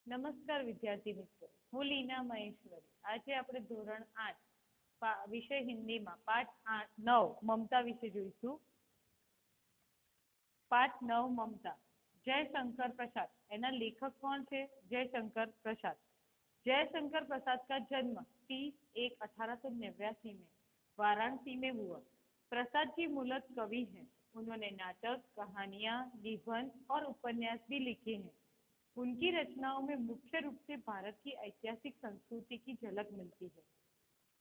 નમસ્કાર વિદ્યાર્થી મિત્રો, હું લીના મહેશ્વરી. આજે આપણે ધોરણ 8 વિષય હિન્દીમાં પાઠ 9 મમતા વિશે જોઈશું. પાઠ 9 મમતા. जयशंकर प्रसाद. एना लेखक कौन थे? जयशंकर प्रसाद. जयशंकर प्रसाद का जन्म 30/1/1889 में वाराणसी में हुआ. प्रसाद जी मूलत कवि हैं. उन्होंने नाटक, कहानियां, निबंध और उपन्यास भी लिखे हैं. उनकी रचनाओं में मुख्य रूप से भारत की ऐतिहासिक संस्कृति की झलक मिलती है.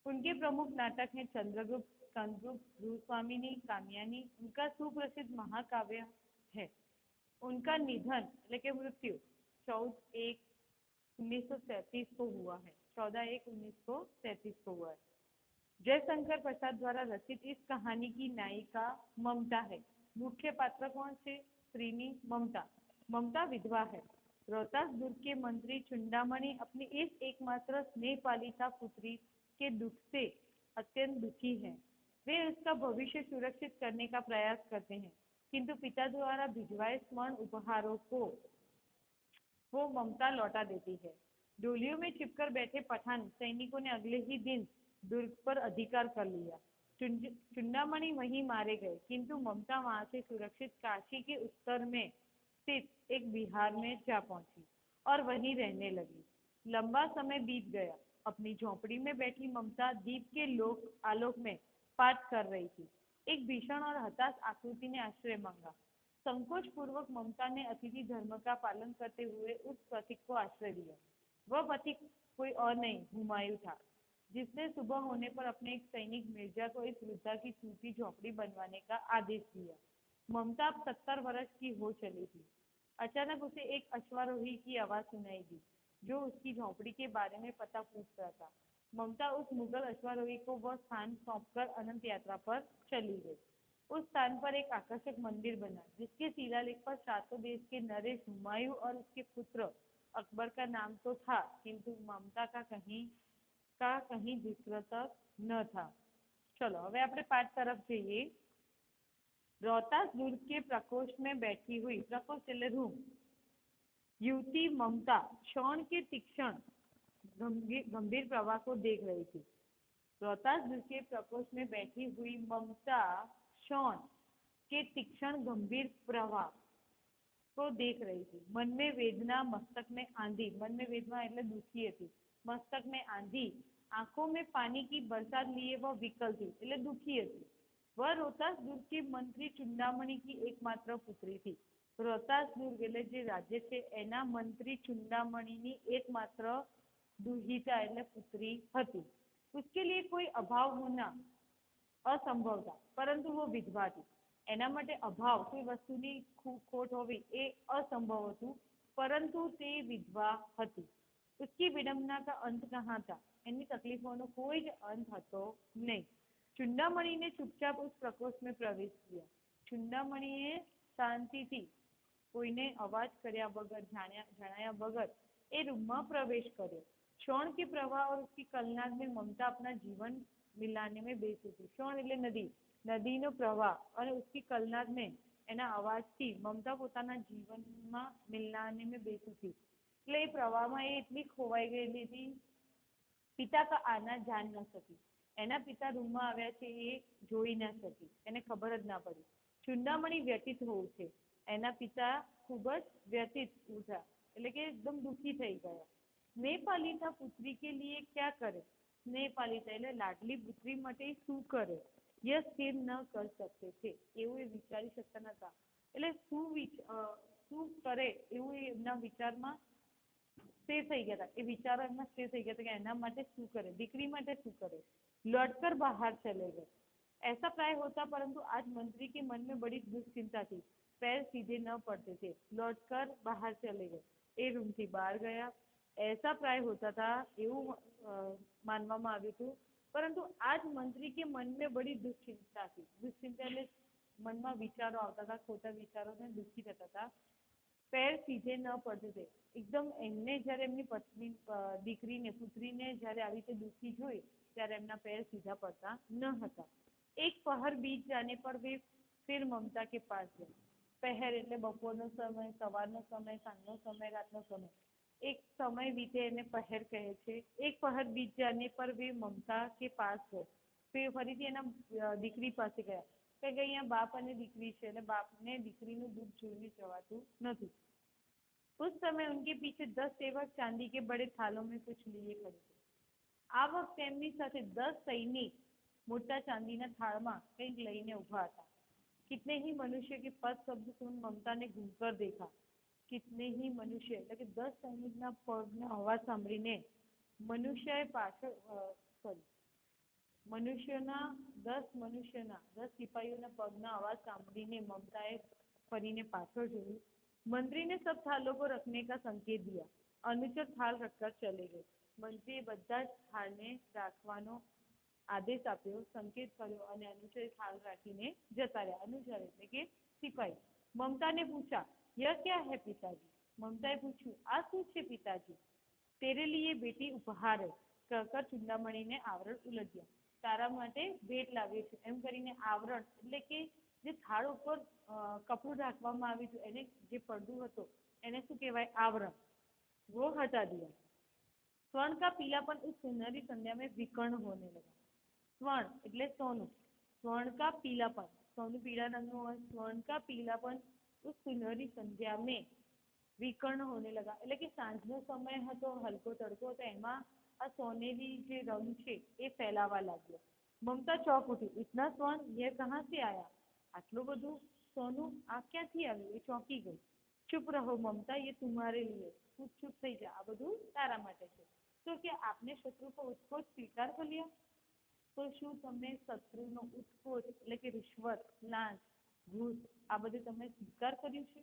उनके प्रमुख नाटक हैं चंद्रगुप्त, स्कंदगुप्त, भूस्वामिनी, कामयानी. उनका सुप्रसिद्ध महाकाव्य है. उनका निधन એટલે કે मृत्यु 14/1/1933 को हुआ है. 14/1/1933 को हुआ है. जयशंकर प्रसाद द्वारा रचित इस कहानी की नायिका ममता है. मुख्य पात्र कौन से? श्रीनी ममता. ममता विधवा है. रोहतास दुर्ग के मंत्री चुंडामणि अपनी इस एकमात्र स्नेहपालिता पुत्री के दुख से अत्यंत दुखी हैं. वे उसका भविष्य सुरक्षित करने का प्रयास करते हैं, किंतु पिता द्वारा भिजवाए स्वर्ण उपहारों को वो ममता लौटा देती है. डोलियों में छिपकर बैठे पठान सैनिकों ने अगले ही दिन दुर्ग पर अधिकार कर लिया. चुंडामणि वहीं मारे गए, किंतु ममता वहां से सुरक्षित काशी के उत्तर में स्थित एक बिहार में जा पहुंची और वहीं रहने लगी. लंबा समय बीत गया. अपनी झोंपड़ी में बैठी ममता दीप के आलोक में पाठ कर रही थी. एक भीषण और हताश आकृति ने आश्रय मांगा. संकोच पूर्वक ममता ने अतिथि धर्म का पालन करते हुए उस पथिक को आश्रय दिया. वह पथिक कोई और नहीं, हुमायूं था, जिसने सुबह होने पर अपने एक सैनिक मिर्जा को इस वृद्धा की छोटी झोंपड़ी बनवाने का आदेश दिया. ममता अब 70 वर्ष की हो चली थी. अचानक उसे एक अश्वारोही की आवाज सुनाई दी, जो उसकी झोंपड़ी के बारे में पता पूछ रहा था. ममता उस मुगल अश्वारोही को वह स्थान सौंपकर अनंत यात्रा पर चली गई. उस स्थान पर एक आकर्षक मंदिर बना, जिसके शिलालेख पर सातों देश के नरेश, हुमायूं और उसके पुत्र अकबर का नाम तो था, किंतु ममता का कहीं जिक्र तक न था. चलो હવે આપણે પાઠ તરફ જઈએ. रोहतास दुर्ग के प्रकोष्ठ में बैठी हुई, प्रकोष्ठ એટલે रूम, युवती ममता शौन के तीक्ष्ण गंभीर प्रवाह को देख रही थी. रोहतास दुर्ग के प्रकोष्ठ में बैठी हुई ममता शौन के तीक्ष्ण गंभीर प्रवाह को देख रही थी. मन में वेदना, मस्तक में आंधी. मन में वेदना એટલે દુખી હતી. मस्तक में आंधी. आंखों में पानी की बरसात लिए वह विकल थी એટલે दुखी હતી. वह रोहतास दुर्ग के मंत्री चुंडामणि की एकमात्र पुत्री थी. रोहतास दुर्ग એટલે જે રાજ્ય છે એના મંત્રી ચુંડામણીની એકમાત્ર दुहिता એટલે पुत्री હતી. उसके लिए कोई अभाव होना असंभव था, परंतु वो विधवा थी. एना माटे अभाव, कोई वस्तुनी खोट होवी ए असंभव હતું, परंतु ते विधवा હતી. उसकी विडंबना का अंत कहाँ था? एनी तकलीफों कोई ज अंत હતો नहीं. चुंडामणि ने चुपचाप उस प्रकोष्ठ में प्रवेश किया. चुंडामणिए शांतिथी कोईने अवाज कर्या बगर, जणाया बगर ए रूम में प्रवेश कर्यो. शौन के प्रवाह और उसकी कलनाद में ममता अपना जीवन मिलाने में बेसी थी. शौन એટલે નદી, નદીનો પ્રવાહ અને उसकी कलनाद में એના અવાજથી મમતા પોતાના જીવનમાં મિલાને में બેસી थी. એટલે એ પ્રવાહમાં એ એટલી ખોવાઈ ગયેલી હતી. પિતા का आना जान न सकी. એના પિતા રૂમમાં આવ્યા છે એ જોઈ ન સકી. એને ખબર જ ના પડી. ચુંડામણી વ્યતીત હોવું છે. એના પિતા ખૂબ જ વ્યતીત ઉઠા એટલે કે એકદમ દુઃખી થઈ ગયા. સ્નેહપાલિતા પુત્રી के लिए क्या करे? સ્નેહપાલિતા એટલે લાડલી પુત્રી માટે શું કરે? यह स्थिर न कर सकते थे. એવું એ વિચારી શકતા નતા. એટલે શું કરે એવું એમના વિચારમાં સ્થિર થઈ ગયા હતા. એ વિચારો એમના સ્થિર થઈ ગયા હતા કે એના માટે શું કરે, દીકરી માટે શું કરે. लौटकर बाहर चले गए. ऐसा प्राय होता, परंतु आज मंत्री के मन में बड़ी दुश्चिंता थी. पैर सीधे न पड़ते थे. लौटकर बाहर चले गए. ए रूम थी बहार गया. ऐसा प्राय होता था એવું માનવામાં આવ્યું હતું, परंतु आज मंत्री के मन में बड़ी दुश्चिंता थी. दुश्चिंता એટલે મનમાં વિચારો આવતા હતા, ખોટા વિચારોને દુઃખી થતા હતા. पैर सीधे न पड़ते थे. एकदम એમને જ્યારે એમની પત્ની દીકરીને પુત્રીને જ્યારે આવી રીતે દુઃખી જોઈ ત્યારે એમના पैर सीधा पड़ता न હતા. एक पहर बीत जाने पर वे फिर ममता के पास गए. पहर એટલે બપોરનો સમય, સવારનો સમય, સાંજનો સમય, રાતનો સમય. एक समय बीते એને પહર કહે છે. એક પહર બીત જાને પર વે મમતા કે પાસ ગए. ફરીથી એના દીકરી પાસે ગયા કે અહીંયા બાપ અને દીકરી છે એટલે બાપને દીકરીનું દુઃખ જોઈને જવાતું નથી. उस समय उनके पीछे 10 सेवक चांदी के बड़े थालों में कुछ लिए खड़े थे. આ વખતે એમની સાથે 10 સૈનિક મોટા ચાંદીના થાળમાં કંઈક લઈને ઊભા હતા. कितने ही मनुष्य के पद शब्द सुन ममता ने घूमकर देखा. कितने ही मनुष्य એટલે કે 10 સૈનિકના પગનો અવાજ સાંભળીને મનુષ્યએ પાછળ સોરી મનુષ્યના 10 સિપાહીઓના પગના અવાજ સાંભળીને મમતાએ ફરીને પાછળ જોયું. मंत्री ने सब थालों को रखने का संकेत दिया. अनुचर थाल रखकर चले गए. મંત્રીએ બધા જ થાળને રાખવાનો આદેશ આપ્યો, સંકેત કર્યો અને अनुचर थाल રાખીને જતા રહ્યા. अनुचर એટલે કે સિપાही. ममता ने पूछा, यह क्या है पिताजी? મમતાએ પૂછ્યું, આ શું છે પિતાજી? तेरे लिए बेटी उपहार है कहकर ચુંડામણીને આવરણ ઉલગ્યા. તારા માટે ભેટ લાવ્યો છું એમ કરીને આવરણ એટલે કે જે થાળ ઉપર કપડું રાખવામાં આવ્યું હતું એને જે પડદું હતો એને શું કહેવાય? આવરણ. वो हटा दिया. स्वर्ण का पीलापन उस सुनहरी संध्या में विकर्ण होने लगा. स्वर्ण એટલે સોનું. स्वर्ण का पीलापन सोનું पीला रंगનું હોય. स्वर्ण का पीलापन उस सुनहरी संध्या में विकर्ण होने लगा એટલે કે સાંજનો સમય હતો, હલકો તડકો હતો, એમાં આ સોનેરી જે રંગ છે એ ફેલાવા લાગ્યો. મમતા ચોક ઉઠી. इतना स्वर्ण ये कहाँ से आया? આટલું બધું સોનું આ ક્યાંથી આવ્યું? એ ચોંકી ગઈ. चुप रहो ममता ये तुम्हारे लिए. તું ચૂપ થઈ જા, આ બધું તારા માટે છે. તો કે આપને શત્રુ को उत्कोच स्वीकार कर लिया. તો શું તમે શત્રુનો ઉત્કોચ એટલે કે રિશ્વત, લાંચ, ઘૂસ આ બધું તમે સ્વીકાર કર્યું છે?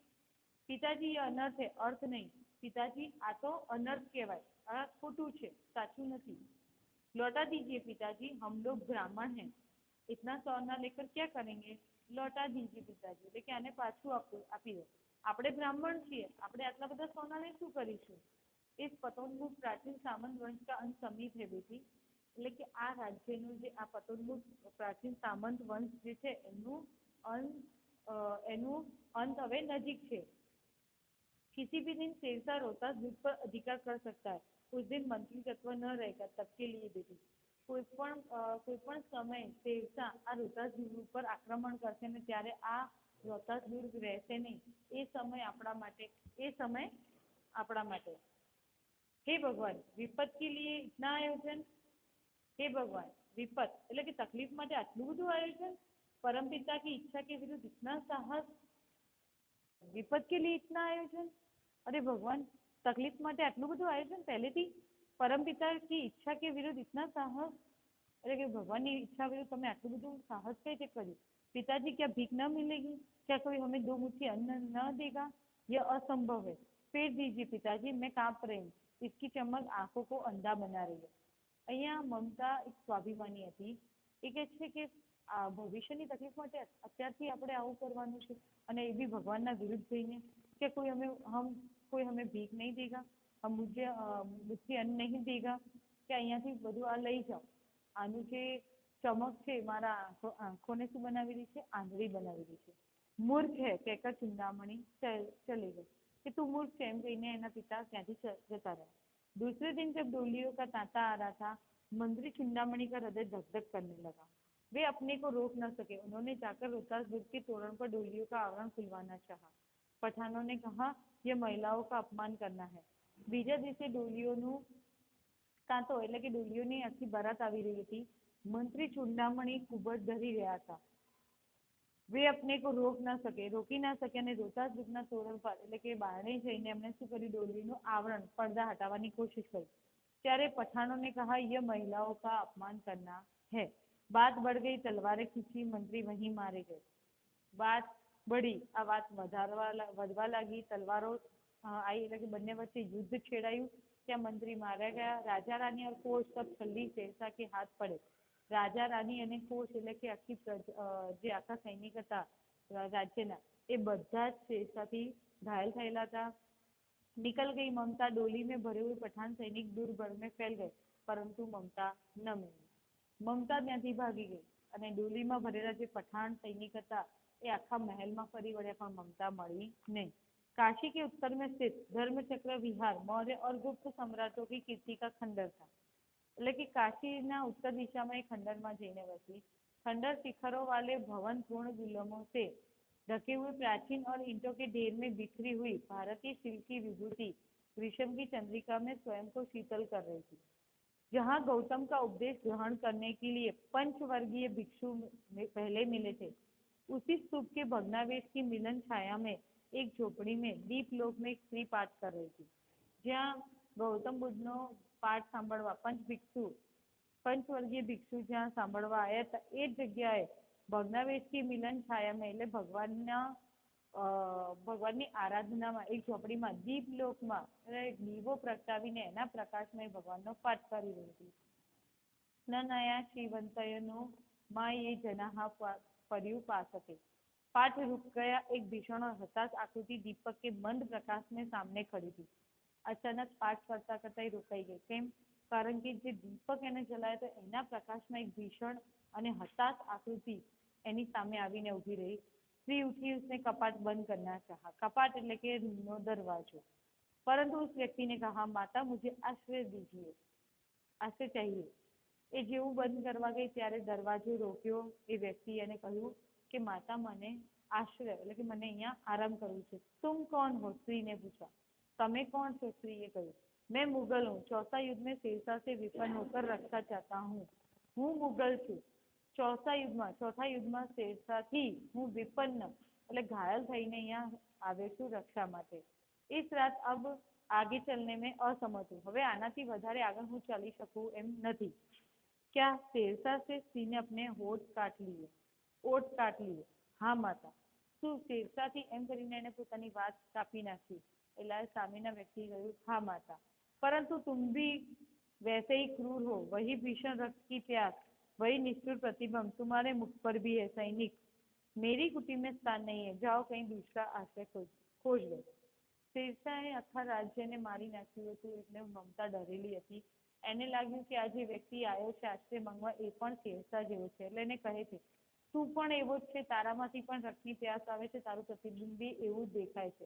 પિતાજી એ અનર્થ है अर्थ नहीं. पिताजी आ तो अनर्थ कहवाय, आ खोटू है, साचू नहीं. लौटा दीजिए पिताजी, हम लोग ब्राह्मण हैं. इतना सोना लेकर क्या करेंगे? लौटा दीजिए पिताजी એટલે કે આને પાછું આપી દો. આપણે બ્રાહ્મણ છીએ, આપણે આટલા બધા સોનાને શું કરીશું? इस पतोन्मुख प्राचीन सामंत वंश का अंत समीप है बेटी. એટલે કે આ રાજ્યનું જે આ પતોન્મુખ પ્રાચીન સામંત વંશ જે છે એનું અંત હવે નજીક છે. किसी भी दिन शेरशाह रोहतास दुर्ग पर अधिकार कर सकता है. उस दिन मंत्री तत्व न रहेगा तब के लिए बेटी. કોઈ પણ સમય શેરશાહ આ રોહતાસ દુર્ગ ઉપર આક્રમણ કરશે ને ત્યારે આ રોહતાસ દુર્ગ રહેશે નહીં. એ સમય આપણા માટે. हे भगवान विपत के लिए इतना आयोजन. हे भगवान विपत એટલે કે તકલીફ માટે આટલું બધું આયોજન. परमपिता की इच्छा के विरुद्ध इतना साहस. विपत के लिए इतना आयोजन. अरे भगवान तकलीफ માટે આટલું બધું આયોજન પહેલેથી. परमपिता की इच्छा के विरुद्ध इतना साहस એટલે કે ભગવાનની ઈચ્છા વિરુદ્ધ તમે આટલું બધું સાહસ કઈ રીતે કર્યું? पिताजी क्या भीख न मिलेगी? क्या कोई हमें 2 मुट्ठी अन्न न देगा? यह असंभव है. फेर दीजिए पिताजी, मैं कांप रही हूँ. इसकी चमक आंखों को अंधा बना रही है. અહીંયા મમતા એક સ્વાભિમાની હતી. એ કહે છે કે ભવિષ્યની તકલીફ માટે અત્યારથી આપણે આવું કરવાનું છે અને એ બી ભગવાનના વિરુદ્ધ જઈને કે कोई हमें भीख नहीं देगा, हम मुझे अन्न नहीं देगा કે અહીંયાથી બધું આ લઈ જાઓ. આનું જે ચમક છે મારા આંખોને શું બનાવી રહી છે? આંધળી બનાવી રહી છે. મૂર્ખ है कहकर ચુંડામણી चले गए. कि तू मूर्ख છે એમ કહીને એના પિતા ત્યાંથી જતા રહ્યા. दूसरे दिन जब डोलियों का तांता आ रहा था, मंत्री चुंडामणि का हृदय धक धक करने लगा. वे अपने को रोक न सके. उन्होंने जाकर रोहतास दुर्ग के तोरण पर डोलियों का आवरण खुलवाना चाहा. पठानों ने कहा, यह महिलाओं का अपमान करना है. बीजा દિવસે ડોલીઓનું તાંતો એટલે કે ડોલીઓની આખી બરાત આવી રહી હતી. મંત્રી ચુંડામણી ખૂબ જ ડરી રહ્યા હતા. वे अपने को रोकी ना सके અને રોહતાસ દુર્ગના તોરણ પર એટલે કે બારણે જઈને એમણે શું કર્યું? ડોલીનું આવરણ પડદા હટાવવાની કોશિશ કરી. ત્યારે પઠાણों ने कहा, यह महिलाओं का अपमान करना है. बात बढ़ गई, तलवारें खींची, मंत्री वहीं मारे गए. बात बढ़ी, આ વાત વધવા લાગી, તલવારો आई એટલે કે બંને વચ્ચે યુદ્ધ છેડાયું. ત્યાં મંત્રી માર્યા ગયા. રાજા રાની और कोच सब छल्ली शेरशाह के हाथ पड़े. રાજા રાની અને કોચ એટલે કે જે આખા સૈનિક હતા રાજ્યના એ બધા જ શેરશાહથી ઘાયલ થયેલા હતા. निकल गई ममता, डोली में भरे हुए पठान सैनिक दूर भर में फैल गए, परंतु ममता न मिली. મમતા ત્યાંથી ભાગી ગઈ અને ડોલીમાં ભરેલા જે પઠાણ સૈનિક હતા એ આખા મહેલમાં ફરી વળ્યા પણ મમતા મળી નહીં. काशी के उत्तर में स्थित धर्मचक्र विहार मौर्य और गुप्त सम्राटों की कीर्ति का खंडर था। એટલે કે કાશીના ઉત્તર દિશામાં એક ખંડરમાં જઈને વસી। खंडर शिखरों वाले भवन पूर्ण गुलमों से ढके हुए प्राचीन और ईंटों के ढेर में बिखरी हुई भारतीय शिल्प की विभूति ग्रीष्म की चंद्रिका में स्वयं को शीतल कर रही थी। जहाँ गौतम का उपदेश ग्रहण करने के लिए पंचवर्गीय भिक्षु पहले मिले थे, उसी स्तूप के भग्नावशेष की मिलन छाया में एक झोपड़ी में दीपलोक में एक स्त्री पाठ कर रही थी। જ્યાં ગૌતમ બુદ્ધનો પાઠ સાંભળવા પંચવર્ગીય ભિક્ષુ જ્યાં સાંભળવા આવ્યા હતા એ જ જગ્યાએ ભગ્નાવશેષની મિલન છાયામાં એટલે ભગવાનની આરાધનામાં એક ઝોપડીમાં દીપલોકમાં દીવો પ્રગટાવીને એના પ્રકાશમય ભગવાનનો પાઠ કરી રહી હતી। ન નયા શ્રીવંતયનો માં એ જનાહ पर्यु पासके पाठ रुक गया। एक भीषण और हताश आकृति दीपक के मंद प्रकाश में सामने खड़ी थी। अचानक पाठ करता करता ही रोकाई गई। केम? कारण कि जे दीपक एने जलाया तो एना प्रकाश में एक भीषण और हताश आकृति एनी सामे आवीने उभी रही। स्त्री उठी, उसने कपाट बंद करना चाहा। कपाट એટલે કે રૂમનો દરવાજો। परंतु उस व्यक्ति ने कहा, माता मुझे आश्रय दीजिए, आश्रय चाहिए। એ જેવું બંધ કરવા ગઈ ત્યારે દરવાજો રોક્યો એ વ્યક્તિ એને કહ્યું કે માતા મને આશ્રય એટલે કે મને અહીંયા આરામ કરવું છે। तुम कौन हो? સ્ત્રીને પૂછા। તમે કોણ છો? સ્ત્રીએ કહ્યું, मैं मुगल हूँ, चौथा युद्ध में शेरशाह से विपन्न होकर रक्षा चाहता हूँ। હું મુગલ છું, ચોથા યુદ્ધમાં શેરશાહથી હું વિપન્ન એટલે ઘાયલ થઈને અહીંયા આવ્યો છું રક્ષા માટે। इस रात अब आगे चलने में असमर्थ हूँ। હવે આનાથી વધારે આગળ હું ચાલી શકું એમ નથી। क्या? शेरशाह से? स्त्री ने अपने ओठ काट लिए। हाँ माता। શું શેરશાહથી એમ કરીને એને પોતાની વાત કાપી નાખી। એટલે સામેના વ્યક્તિ કહ્યું, हाँ माता, परंतु तुम भी वैसे ही क्रूर हो। वही भीषण रक्त की प्यास, वही निष्ठुर प्रतिबंध तुम्हारे मुख पर भी है। सैनिक, मेरी कुटी में स्थान नहीं है, जाओ कहीं दूसरा आश्रय खोज लो। શેરશાહે આખા રાજ્યને મારી નાખ્યું હતું એટલે મમતા ડરેલી હતી। એને લાગ્યું કે આ જે વ્યક્તિ આવ્યો છે આશ્રય માંગવા એ પણ શેરશાહ જેવો છે એટલે એને કહે છે, તું પણ એવો જ છે, તારામાંથી પણ રક્તની પ્યાસ આવે છે, તારું પ્રતિબિંબ બી એવું જ દેખાય છે।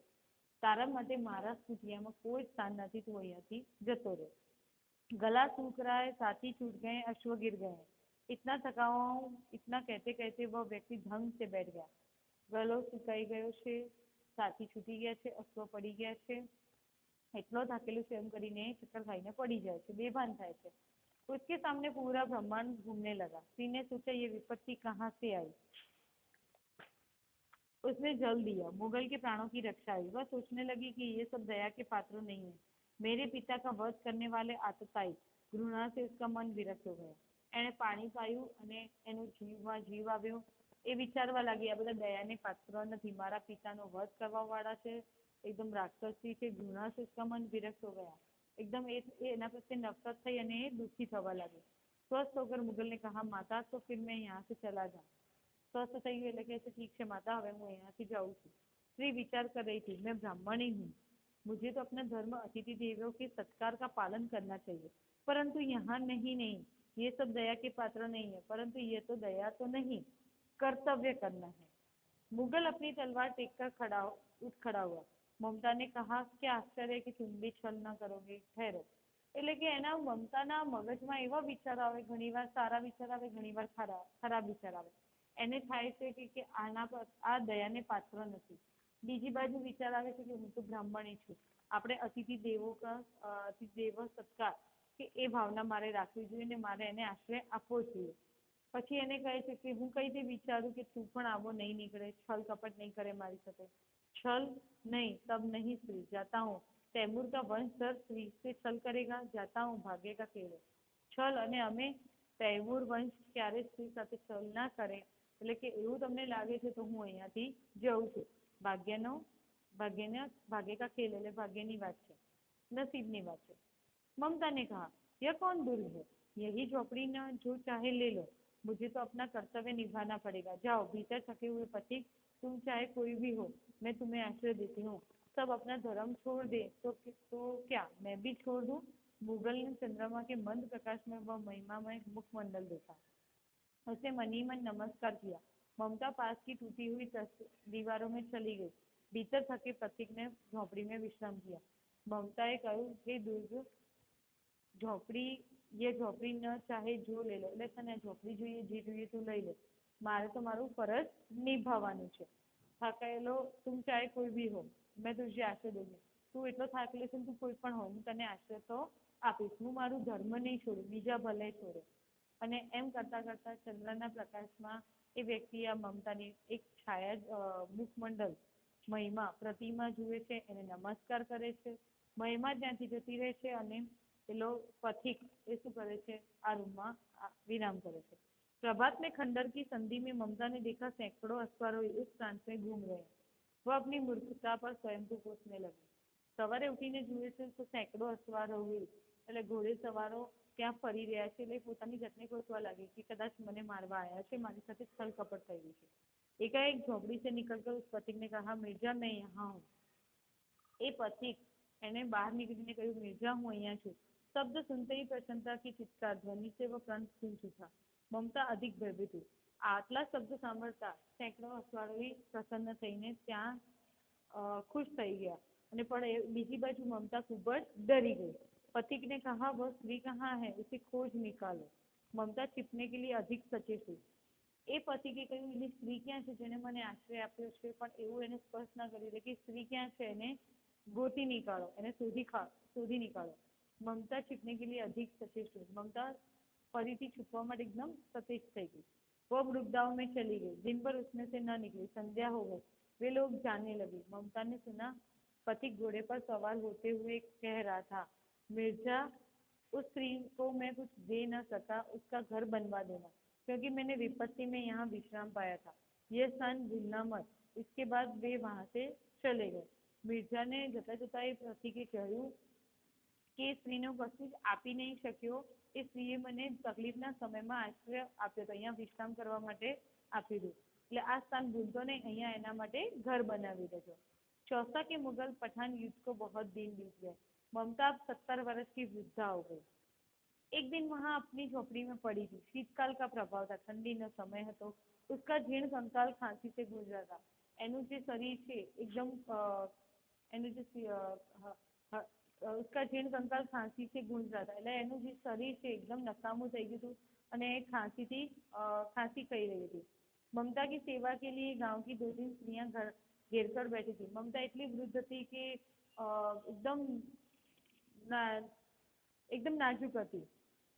તારા માટે મારા સ્તુતિયામાં કોઈ સ્થાન નથી, તું અહીંયાથી જતો રહે। गला सूख रहा है, साथी छूट गए, अश्व गिर गए। इतना थका हुआ हूँ। इतना कहते कहते वह व्यक्ति ढंग से बैठ गया। गलो सुकाई गयो છે, साथी छूटी गया છે, अश्व पड़ी गया છે। એટલો થાકેલો છે એમ કરીને ચક્કર ખાઈને પડી જાય છે, બેભાન થાય છે। उसके सामने पूरा ब्रह्मांड घूमने लगा। स्त्री ने सोचा ये विपत्ति कहाँ से आई। उसने जल दिया, मुगल के प्राणों की रक्षा हुई। वह सोचने लगी कि ये सब दया के पात्र नहीं है। मेरे पिता का वध करने वाले आतताई घृणा से उसका मन विरक्त हो गया। एने पानी पाયું અને એનો જીવ આવ્યો। એ વિચારવા લાગી, આ બધા દયાને પાત્ર નથી, મારા પિતાનો વધ કરવા વાળા છે, एकदम राक्षसी से घृणा से उसका मन विरक्त हो गया। एकदम एना प्रत्ये नफरत थई અને दुखी थवा लगी। स्वस्थ होकर मुगल ने कहा, माता तो फिर मैं यहाँ से चला जाऊँ। स्वस्थ થઈ ગયું એટલે કે ठीक છે माता, હવે હું અહીંયાથી જાઉં છું। स्त्री विचार कर रही थी, मैं ब्राह्मणी हूँ, मुझे तो अपना धर्म अतिथि देवों के सत्कार का पालन करना चाहिए, परंतु यहाँ नहीं, ये सब दया के पात्र नहीं है। परंतु ये तो दया तो नहीं, कर्तव्य करना है। मुगल अपनी तलवार टेक कर उठ खड़ा हुआ। ममता ने कहा, क्या आश्चर्य है कि तुम भी छल न करोगे। ठहरो। એટલે કે એના મમતાના મગજમાં એવા વિચાર આવે, ઘણીવાર સારા વિચાર આવે, ઘણીવાર ખરાબ વિચાર આવે। એને થાય છે કે આ દયાને પાત્ર નથી। બીજી બાજુ વિચાર આવે છે કે હું તો બ્રાહ્મણી છું, આપણે અતિથિ દેવો સત્કાર કે એ ભાવના મારે રાખવી જોઈએ ને મારે એને આશ્રય આપવો જોઈએ। પછી એને કહે છે કે હું કઈ રીતે વિચારું કે તું પણ આવો નહીં નીકળે, છલ કપટ નહીં કરે મારી સાથે। छल नहीं, तब नहीं स्त्री, जाता हूँ। तैमूर का वंशधर स्त्री से छल करेगा, जाता हूँ, भाग्य का खेल है। छल અને અમે તૈમૂર વંશ ક્યારે સ્ત્રી સાથે છલ ના કરે એટલે કે એવું તમને લાગે છે તો હું અહીંયાથી જઉં છું। ભાગ્ય का खेल એટલે ભાગ્યની વાત છે, નસીબની વાત છે। ममता ने कहा, यह कौन दुर्ग है, यही झोपड़ी न, जो चाहे ले लो, मुझे तो अपना कर्तव्य निभाना पड़ेगा। जाओ, भीतर थके हुए पथिक, तुम चाहे कोई भी हो, मैं तुम्हें आश्रय देती हूँ। सब अपना धर्म छोड़ दे तो क्या मैं भी छोड़ दूँ। मुगल ने चंद्रमा के मंद प्रकाश में वह महिमामय मुखमंडल देखा। उसने मन ही मन नमस्कार किया। ममता पास की टूटी हुई दीवारों में चली गई। भीतर थके प्रतीक ने झोपड़ी में विश्राम किया। ममताए कहूं, हे दुर्ग, झोपड़ी ये झोपड़ी न चाहे जो ले लो, એટલે તને ઝોપડી જોઈએ જે જોઈએ તું લઈ લે, મારે તો મારું ફરજ નિભાવવાનું છે। થાકેલો તું ચાહે કોઈ ભી હો, મેં તુझे આશ્રય દઉંगी। તું એટલો થાકેલો છે, તું કોઈ પણ હો, હું તને આશ્રય તો આપીશ। હું મારું ધર્મ નહીં છોડું, બીજા ભલે છોડે। અને એમ કરતા કરતા ચંદ્રના પ્રકાશમાં એ વ્યક્તિ આ મમતાની એક છાયા મુખમંડલ મહિમા પ્રતિમા જુએ છે, એને નમસ્કાર કરે છે। મહિમા ત્યાંથી જતી રહે છે અને પેલો પથિક એ શું કરે છે, આ રૂમમાં विराम करे थे। प्रभात में खंडर की संधि में ममता ने देखा सैकड़ों अश्वारोही उस प्रांत में घूम रहे हैं। वह अपनी मूर्खता पर स्वयं को कोसने लगी। सवारे उठीने जुए છે તો સેંકડો અશ્વારોહી એટલે ઘોડે સવારો ત્યાં ફરી રહ્યા છે, એટલે પોતાની જાતને કોસવા લાગી કે કદાચ મને મારવા આવ્યા છે, મારી સાથે છલ કપટ થઈ રહી છે। एकाएक झोपड़ी से निकलकर उस पथिक ने कहा, मिर्जा मैं यहाँ हूँ। એ પથિક એને બહાર નીકળીને કહ્યું, મિર્જા હું અહીંયા છું। शब्द सुनते ही प्रसन्नता की चित्कार ध्वनि से वह प्रांत गूंज उठा। ममता अधिक भयभीत हुई। आटला शब्द સાંભળતા સેંકડો અશ્વારોહી પ્રસન્ન થઈને ત્યાં खुश થઈ ગયા અને પણ બીજી બાજુ મમતા ખૂબ જ ડરી ગઈ। पथिक ने कहा, वह स्त्री कहाँ है, उसे खोज निकालो। ममता छिपने के लिए अधिक सचेत हुई। એ પથિકે કહ્યું, એની સ્ત્રી ક્યાં છે જેને મને આશ્રય આપ્યો છે, પણ એવું એને સ્પષ્ટ ના કર્યું એટલે કે સ્ત્રી ક્યાં છે એને ગોતી નિકાળો, એને શોધી નિકાળો। ममता छिपने के लिए अधिक सचेत हुई। ममता फरीथी छुपवा માટે एकदम सचेत થઈ गई। वो वृद्धाओं में चली गई। दिन भर उसमें से न निकली। संध्या हो गई। वे लोग जाने लगे। ममता ने सुना पथिक घोड़े पर सवार होते हुए कह रहा था, मिर्जा, उस स्त्री को मैं कुछ दे न सका, उसका घर बनवा देना, क्योंकि मैंने विपत्ति में यहाँ विश्राम पाया था। यह स्थान भूलना मत। इसके बाद वे वहाँ से चले गए। मिर्जा ने जता जता એ પથિકે કહ્યું કે સ્ત્રીને કશું જ આપી નહીં શક્યો, એ સ્ત્રીએ મને તકલીફના સમયમાં આશ્રય આપ્યો હતો, અહીંયા વિશ્રામ કરવા માટે આપી દઉં, એટલે આ સ્થાન ભૂલતો નહીં, અહીંયા એના માટે ઘર બનાવી દેજો। चौसा के मुगल पठान युद्ध को बहुत दिन बीत गए। ममता अब 70 वर्ष की वृद्धा हो गई। एक दिन वहाँ अपनी झोपड़ी में पड़ी थी। शीतकाल का प्रभाव था, ठंडी न समय હતો। उसका जीर्ण कंकाल खांसी से गूंज रहा था। એનું જે શરીર છે એકદમ એનું જે उसका जीर्ण कंकाल खांसी से गूंज रहा था, એટલે એનું જે શરીર છે એકદમ નકામું થઈ ગયું હતું અને ખાંસીથી ખાંસી કહી રહી હતી। ममता की सेवा के लिए गांव की 2-3 स्त्रियां घर घेर कर बैठी थी। ममता इतनी वृद्ध थी कि एकदम नाजुक હતી।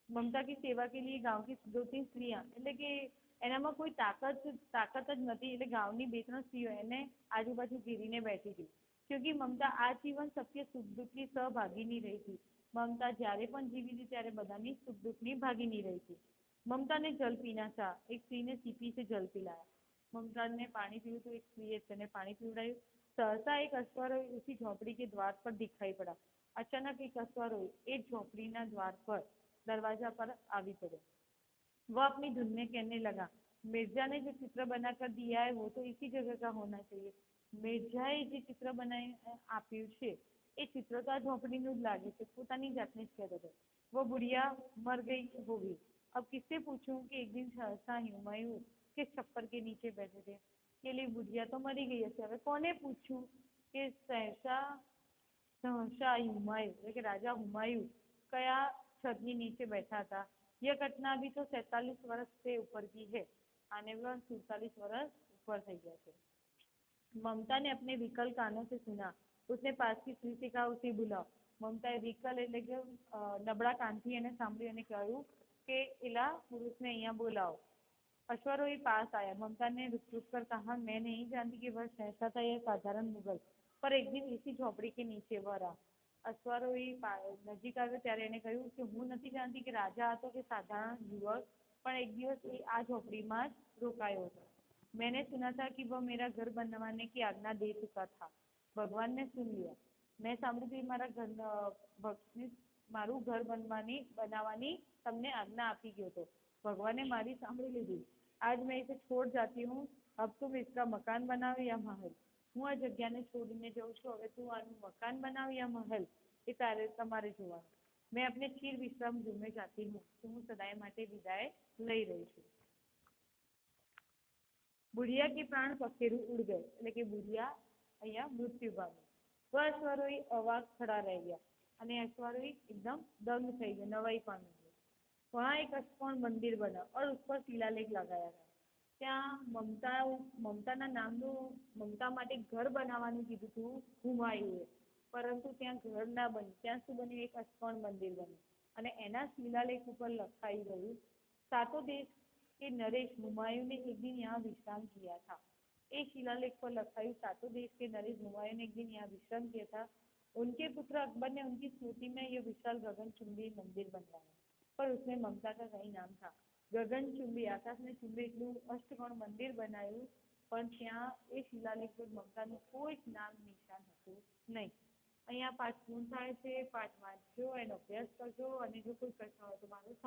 ममता की सेवा के लिए गांव की 2-3 स्त्रियां એટલે કે એનામાં કોઈ તાકાત જ નથી, એટલે ગામની 2-3 સ્ત્રીઓ એને આજુબાજુ ઘેરીને બેઠી હતી। क्योंकि ममता आजीवन सबके सुख दुख की सहभागिनी रही थी। ममता જ્યારે પણ જીવી હતી ત્યારે બધાની સુખ દુઃખની ભાગીની રહી थी। ममता ने जल पीना चाहा। एक स्त्री ने सीपी से जल पिलाया। ममता ने पानी पीવું तो एक स्त्रीએ તેને પાણી પીવડાવ્યું। सहसा एक अश्वारोही उसी झोपड़ी के द्वार पर दिखाई पड़ा। अचानक एक अश्वारोही एक झोपड़ीના द्वार पर दरवाजा पर આવી પડ્યો। वह अपनी धुन में कहने लगा, मिर्जा ने जो चित्र बनाकर दिया है वो तो इसी जगह का होना चाहिए। મિર્જાએ જે ચિત્ર બનાવી આપ્યું છે એ ચિત્ર તો આ ઝોપડીનું જ લાગે છે, પોતાની જાતને જ કહેતો હતો। वो बुढ़िया मर गई होगी। अब किससे पूछूं कि एक दिन सहसा हुमायूं के छप्पर के नीचे बैठे थे। के लिए बुढ़िया तो मरी गई हશે, હવે કોને પૂછું કે सहसा हुमायूं એટલે કે રાજા હુમાયુ કયા છતની નીચે बैठा था। यह घटना अभी तो 47 वर्ष से ऊपर की है। आने वाले 47 वर्ष ऊपर થઈ ગયા છે। ममता ने अपने विकल कानों से सुना। उसने पास की स्त्री से कहा, उसे बुलाओ। ममताए विकल એટલે કે નબળા કાનથી એને સાંભળ્યું અને કહ્યું કે એલા પુરુષને અહીંયા બોલાવો। अश्वारोही पास आया। ममता ने रुक कर कहा, मैं नहीं जानती कि वह सहसा था या साधारण मुगल, पर एक दिन इसी झोपड़ी के नीचे वह रहा। अश्वारोही નજીક આવ્યો ત્યારે એને કહ્યું કે હું નથી जानती કે રાજા હતો કે સાધારણ યુવક, પણ એક દિવસ એ આ ઝોપડીમાં જ રોકાયો હતો। मैंने सुना था कि वह मेरा घर बनवाने की आज्ञा दे चुका था। भगवान ने सुन लिया। मैं સાંભળ્યું કે મારા ઘર મારું ઘર બનાવવાની તમને આજ્ઞા આપી ગયો હતો। ભગવાને મારી સાંભળી લીધી। आज मैं इसे छोड़ जाती हूँ। अब तुम इसका मकान बनाओ या महल। હું આ જગ્યાને છોડીને જઉં છું, હવે તું આનું મકાન બનાવ યા મહેલ એ તમારે જોવાનું। मैं अपने चिर विश्राम गृह में जाती हूँ। હું સદાય માટે વિદાય લઈ રહી છું। बुढ़िया के प्राण पखेरु उड़ गए એટલે કે बुढ़िया અહીંયા મૃત્યુ પામ્યું. તો અશ્વારોહી અવાક ખડા રહી ગયા અને અશ્વારોહી એકદમ દંગ થઈ ગયા, નવાઈ પામી ગઈ. वहाँ एक अष्टकोण मंदिर बना और उस पर शिलालेख लगाया गया. ત્યાં મમતાના નામનું મમતા માટે ઘર બનાવવાનું કીધું હતું હુમાયુએ, પરંતુ ત્યાં ઘર ના બન્યું. ત્યાં શું બન્યું? એક અષ્ટકોણ મંદિર બન્યું અને એના શિલાલેખ ઉપર લખાઈ ગયું, सातों देश के नरेश हुमायूं ने एक दिन यहाँ विश्राम किया था. एक शिलालेख पर लखायु, सातों देश के नरेश हुमायूं ने एक दिन यहाँ विश्राम किया था. उनके पुत्र अकबर ने उनकी स्मृति में यह विशाल गगनचुंबी मंदिर बनवाया, पर उसमें ममता का कई नाम था. गगनचुंबी આકાશને ચુંબે એટલું અષ્ટકોણ મંદિર બનાવ્યું, પણ ત્યાં એ શિલાલેખ પર મમતાનું કોઈ જ નામ નિશાન હતું નહીં. અહીંયા પાઠ પૂર્ણ થાય છે. પાઠ વાંચજો, એનો અભ્યાસ કરજો અને જો કોઈ પ્રશ્ન હોય તો મારો